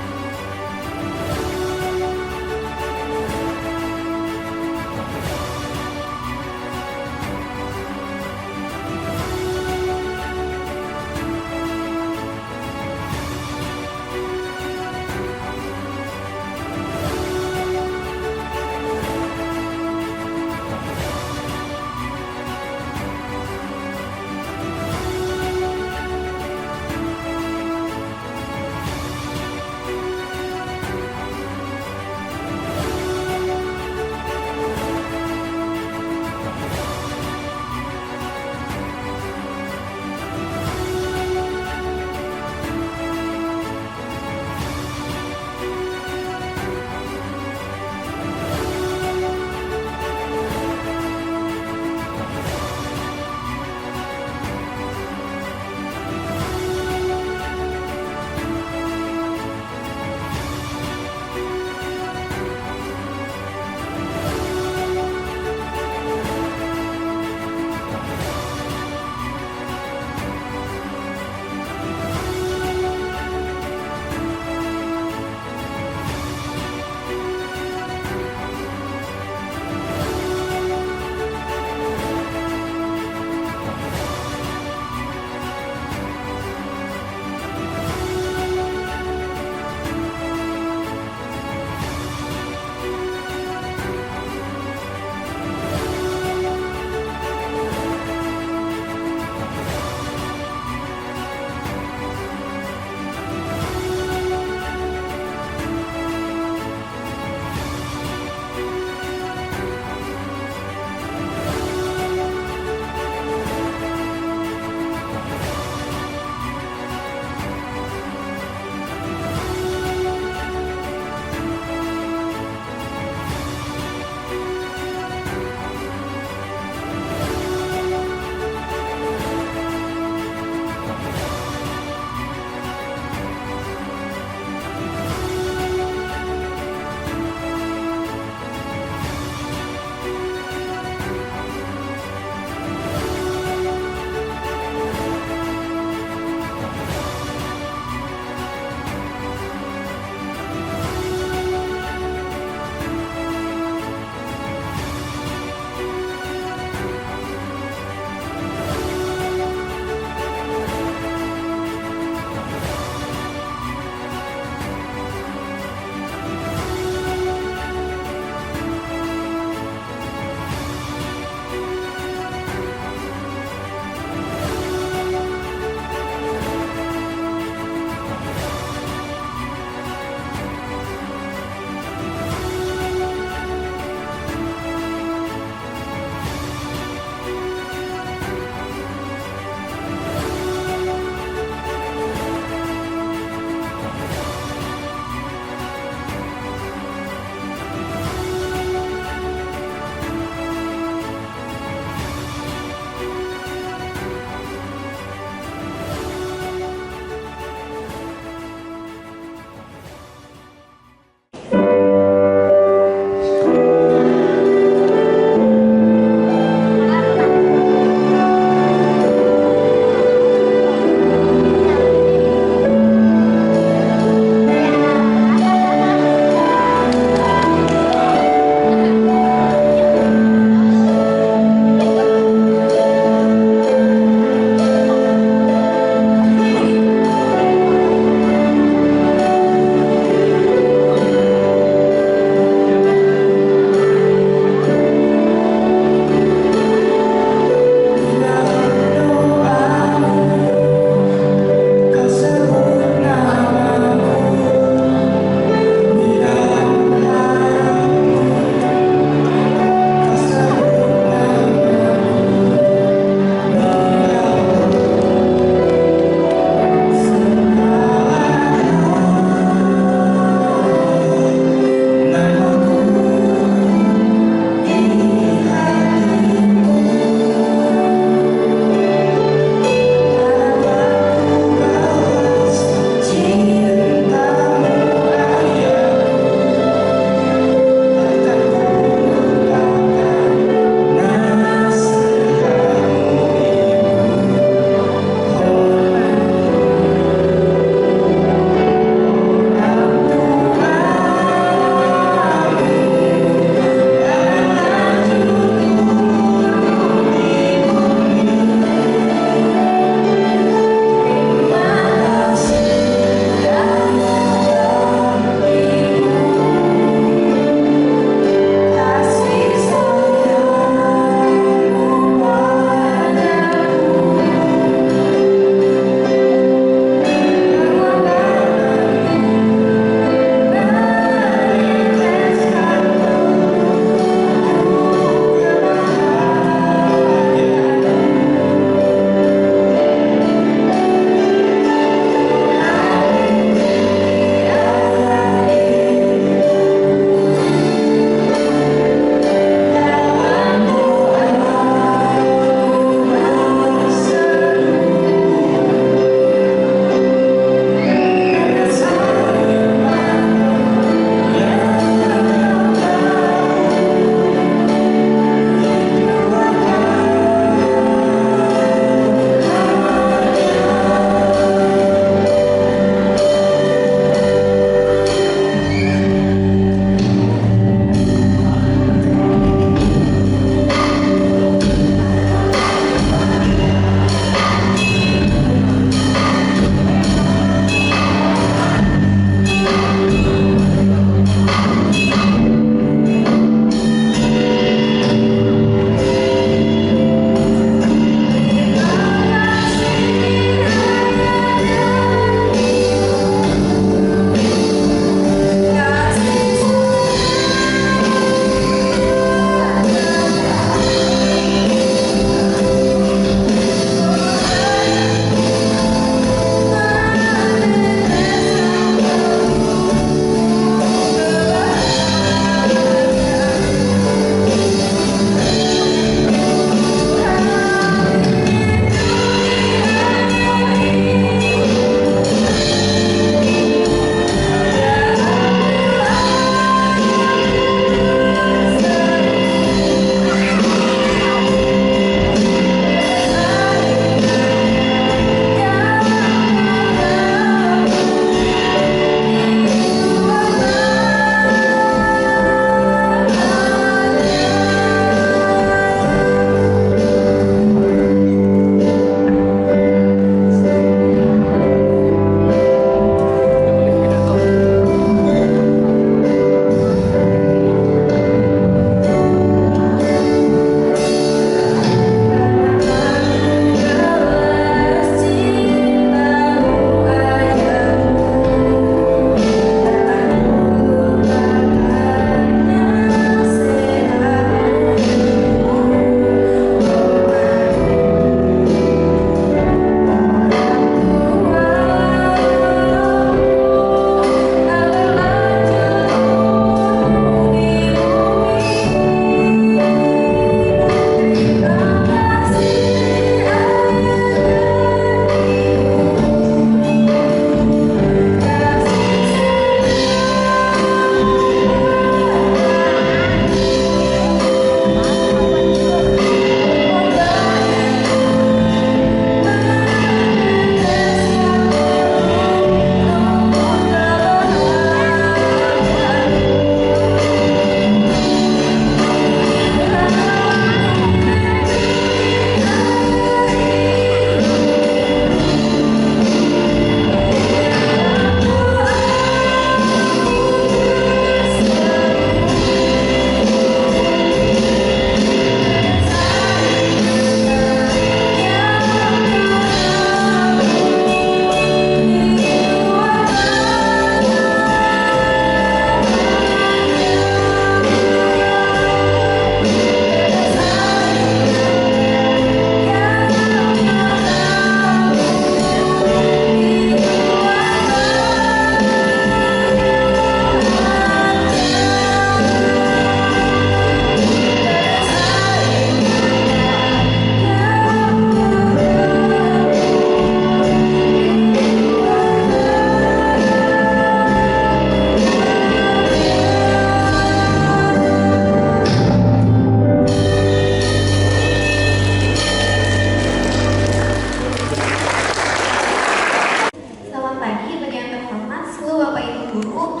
S4: Guru,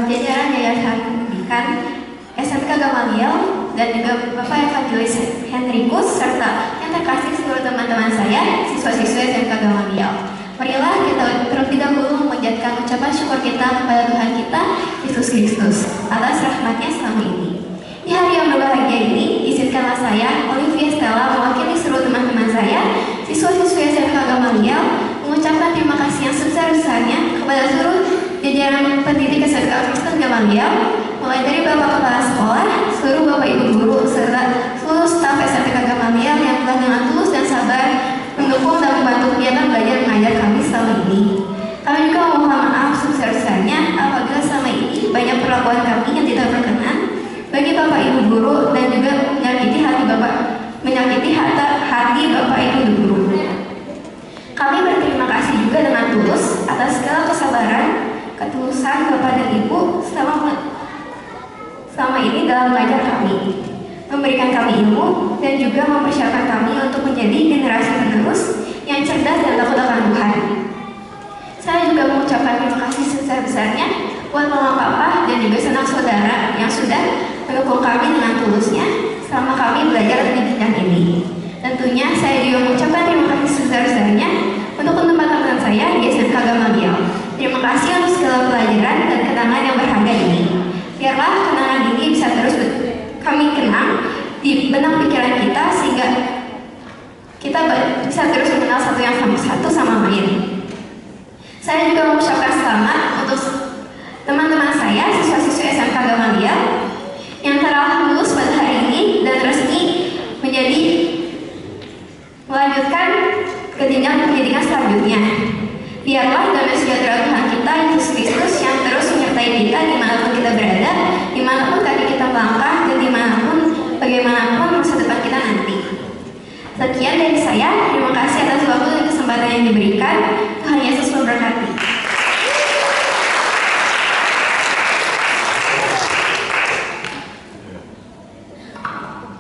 S4: jajaran Yayasan Pendidikan SMK Gamaliel, dan juga Bapak Evangelis Henrikus, serta yang terkasih seluruh teman-teman saya, siswa-siswa SMK Gamaliel. Marilah kita terlebih dahulu memanjatkan ucapan syukur kita kepada Tuhan kita, Yesus Kristus, atas rahmatnya selama ini. Di hari yang berbahagia ini, izinkanlah saya, Olivia Stella, mewakili seluruh teman-teman saya, siswa-siswa SMK Gamaliel, mengucapkan terima kasih yang sebesar-besarnya kepada seluruh jajaran pendidik SMK Kristen Gamaliel, mulai dari Bapak Kepala Sekolah, seluruh Bapak Ibu Guru, serta seluruh staf SMK Gamaliel yang telah dengan tulus dan sabar mendukung dan membantu kegiatan belajar mengajar kami selama ini. Kami juga memohon maaf sebesar-besarnya apabila selama ini banyak perlakuan kami yang tidak berkenan bagi Bapak Ibu Guru dan juga menyakiti hati Bapak Ibu Guru. Kami berterima kasih juga dengan tulus atas segala kesabaran, ketulusan Bapak dan Ibu selama ini dalam mengajar kami, memberikan kami ilmu, dan juga mempersiapkan kami untuk menjadi generasi penerus yang cerdas dan takut akan Tuhan. Saya juga mengucapkan terima kasih sebesar-besarnya buat mama papa dan juga sanak saudara yang sudah mendukung kami dengan tulusnya selama kami belajar di bidang ini. Tentunya saya juga mengucapkan terima kasih sebesar-besarnya untuk teman-teman saya di SMK Gamaliel. Terima kasih untuk segala pelajaran dan kenangan yang berharga ini. Biarlah kenangan ini bisa terus kami kenang di benak pikiran kita sehingga kita bisa terus mengenal satu sama lain. Saya juga mengucapkan selamat untuk teman-teman saya, siswa-siswa SMK Gamaliel yang telah lulus pada hari ini dan resmi melanjutkan ke jenjang pendidikan selanjutnya. Biarlah damai sejahtera Tuhan kita Yesus Kristus yang terus menyertai kita dimanapun kita berada, dimanapun kaki kita melangkah, dan bagaimanapun masa depan kita nanti. Sekian dari saya. Terima kasih atas waktu dan kesempatan yang diberikan. Tuhan Yesus memberkati.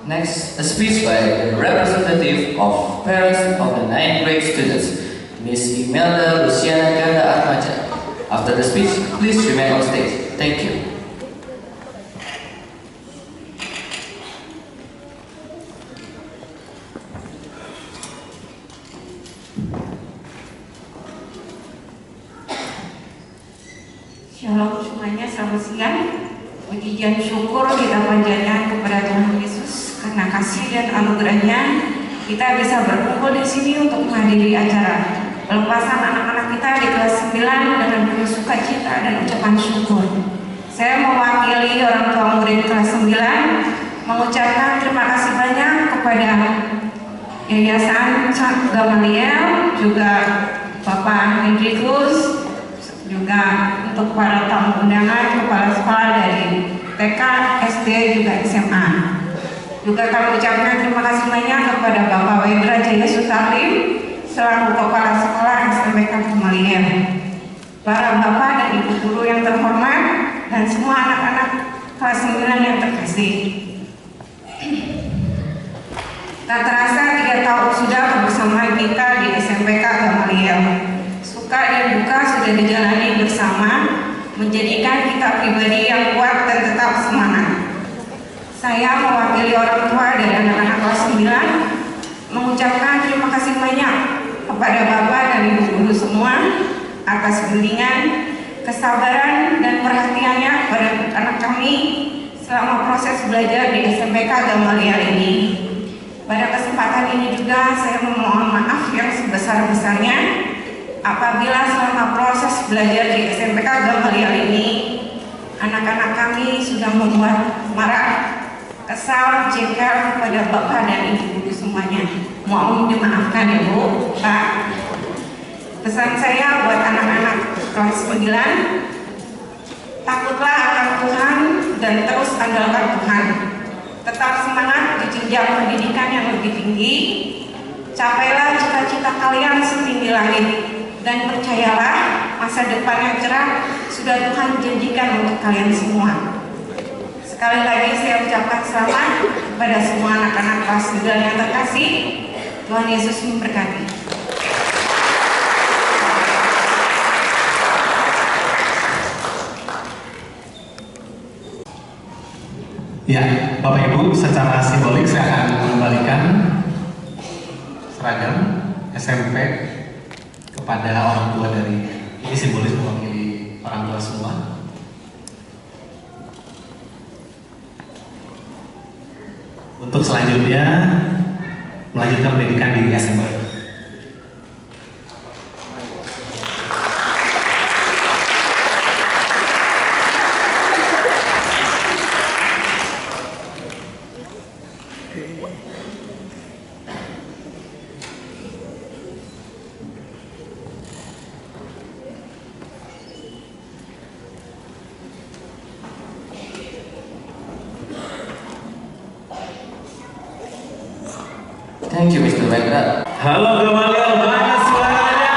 S7: Next, a speech by the representative of parents of the 9th grade students, Miss Imelda Luciana Ganda Atmaja. After the speech, please remain on stage. Thank you.
S8: Shalom semuanya, selamat siang. Puji dan syukur kita panjatkan kepada Tuhan Yesus karena kasih dan anugerahnya kita bisa berkumpul di sini untuk menghadiri acara pelepasan anak-anak kita di kelas 9 dengan penuh sukacita dan ucapan syukur. Saya mewakili orang tua murid kelas 9 mengucapkan terima kasih banyak kepada Yayasan Gamaliel, juga Bapak Henrikus, juga untuk para tamu undangan, kepala sekolah dari TK, SD, juga SMA. Juga kami ucapkan terima kasih banyak kepada Bapak Wendra Jaya Sutalim selaku kepala sekolah SMK Gamaliel, para bapak dan ibu guru yang terhormat, dan semua anak-anak kelas 9 yang terkasih. Tak terasa 3 tahun sudah kebersamaan kita di SMPK Gamaliel. Suka dan duka sudah dijalani bersama, menjadikan kita pribadi yang kuat dan tetap semangat. Saya mewakili orang tua dan anak-anak kelas 9 mengucapkan terima kasih banyak kepada Bapak dan Ibu guru semua atas bimbingan, kesabaran, dan perhatiannya pada anak kami selama proses belajar di SMPK Gamaliel ini. Pada kesempatan ini juga saya memohon maaf yang sebesar-besarnya apabila selama proses belajar di SMPK Gamaliel ini anak-anak kami sudah membuat marah, kesal, jengkel kepada Bapak dan Ibu guru semuanya. Mohon dimaafkan ya Bu, Pak. Pesan saya buat anak-anak kelas 9, takutlah akan Tuhan dan terus andalkan Tuhan. Tetap semangat di jenjang pendidikan yang lebih tinggi. Capailah cita-cita kalian setinggi langit, dan percayalah masa depan yang cerah sudah Tuhan janjikan untuk kalian semua. Sekali lagi saya ucapkan selamat kepada semua anak-anak kelas 9 yang terkasih. Tuhan Yesus memberkati.
S5: Ya, Bapak Ibu, secara simbolik saya akan mengembalikan seragam SMP kepada orang tua dari ini, simbolis mewakili orang tua semua. Untuk selanjutnya melanjutkan pendidikan di SMP.
S7: Thank you, Mr. Wendra.
S5: Halo Gamaliel, mana suaranya?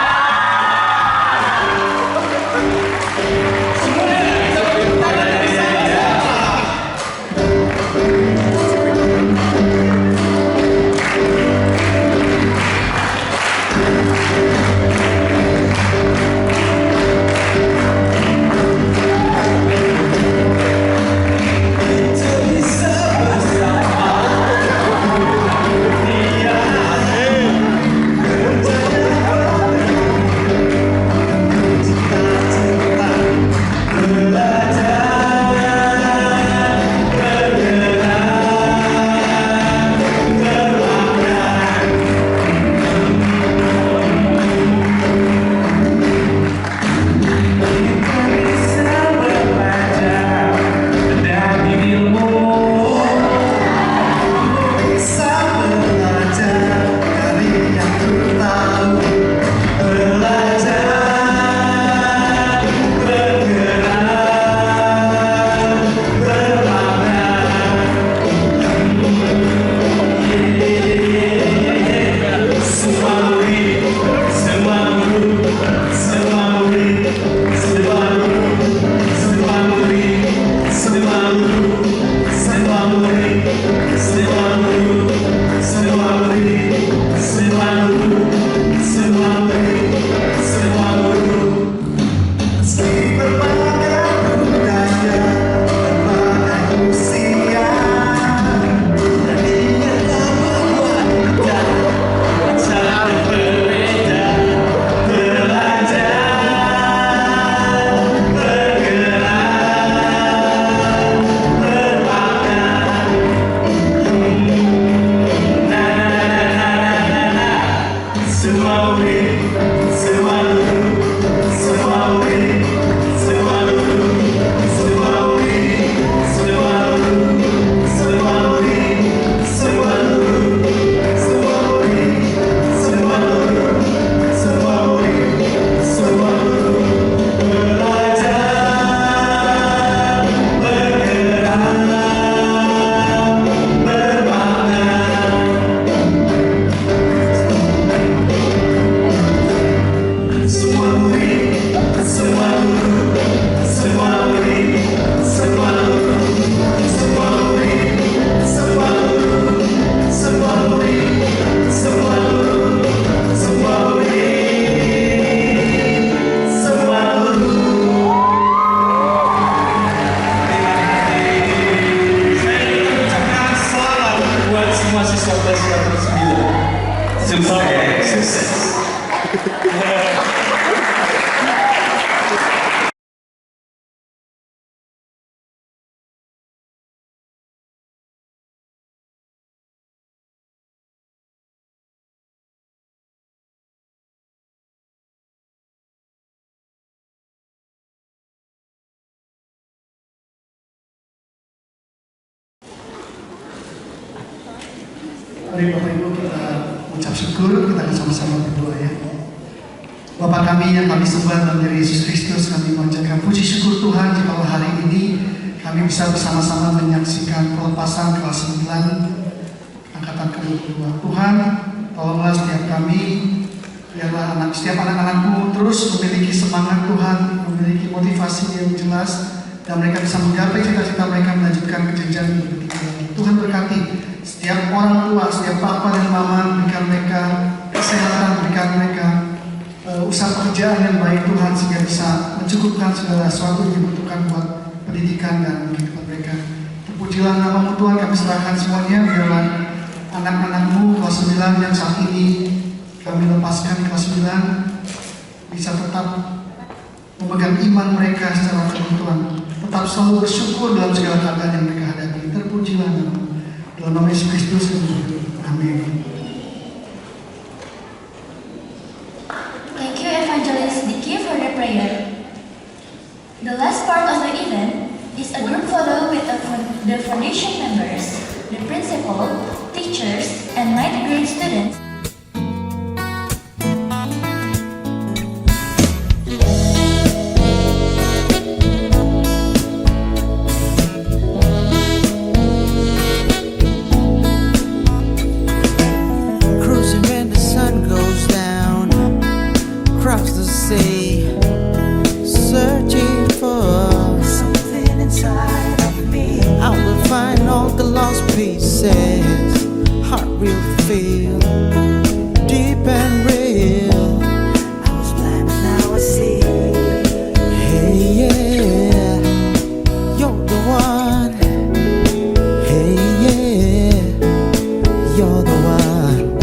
S9: Mari Bapak Ibu kita ucap syukur, kita akan sama-sama berdoa ya. Bapak kami yang kami sembah dalam diri Yesus Kristus, kami mengucapkan puji syukur Tuhan jika hari ini kami bisa bersama-sama menyaksikan pelepasan kelas 9 angkatan ke-22. Tuhan, tolonglah setiap kami, biarlah setiap anak-anakmu terus memiliki semangat Tuhan, memiliki motivasi yang jelas, dan mereka bisa menggapai cita-cita mereka melanjutkan ke jenjang yang lebih tinggi. Tuhan berkati setiap orang tua, setiap papa dan mama, berikan mereka kesehatan, berikan mereka usaha pekerjaan yang baik Tuhan, sehingga bisa mencukupkan segala sesuatu yang dibutuhkan buat pendidikan dan kehidupan mereka. Terpuji Terpujilah namamu Tuhan, kami serahkan semuanya. Biarlah anak-anakmu kelas 9 yang saat ini kami lepaskan di kelas 9 bisa tetap memegang iman mereka secara penuh Tuhan. Tetap selalu bersyukur dalam segala keadaan yang mereka hadapi. Terpujilah namamu. Dalam nama Yesus Kristus kami berdoa. Amin.
S10: Thank you, Evangelist Diki, for the prayer. The last part of the event is a group photo with the foundation members, the principal, teachers, and 9th grade students.
S11: Cruising when the sun goes down, across the sea, searching for something inside of me. I will find all the lost pieces, heart will feel deep and real. I was blind but now I see. Hey yeah, you're the one. Hey yeah, you're the one.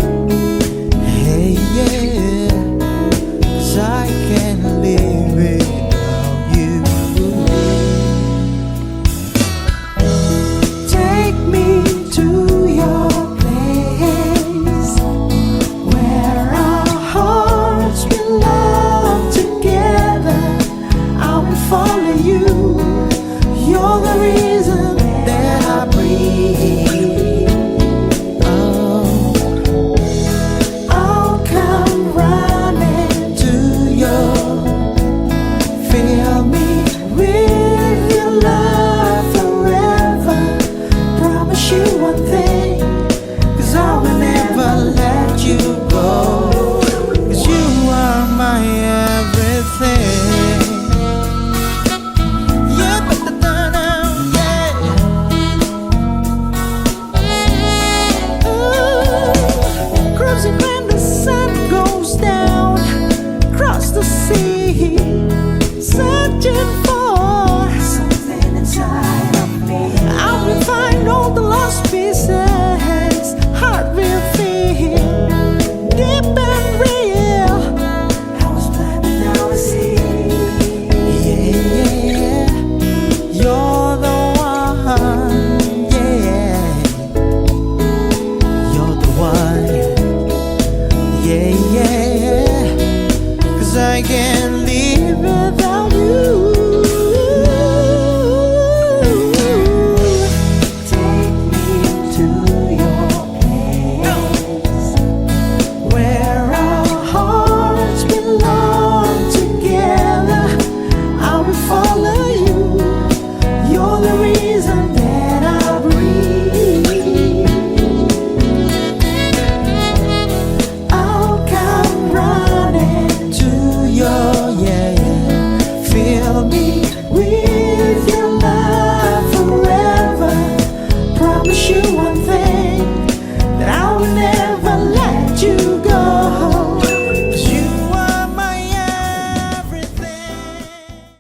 S11: Hey yeah, 'cause I can't live without you. Take me to your place where our hearts belong together. I will follow you. You're the reason that I breathe. Oh, I'll come running to you. Fill me with your love forever. Promise you one thing, 'cause I will never let you go. 'Cause you are my everything. Yeah, but ooh, cruising when the sun goes down, across the sea, searching for something inside of me. I will find all the lost pieces, heart will feel deep and real. I was blind but now I see. Yeah, yeah, you're the one. Yeah, you're the one. Yeah, yeah, 'cause I can't live without you.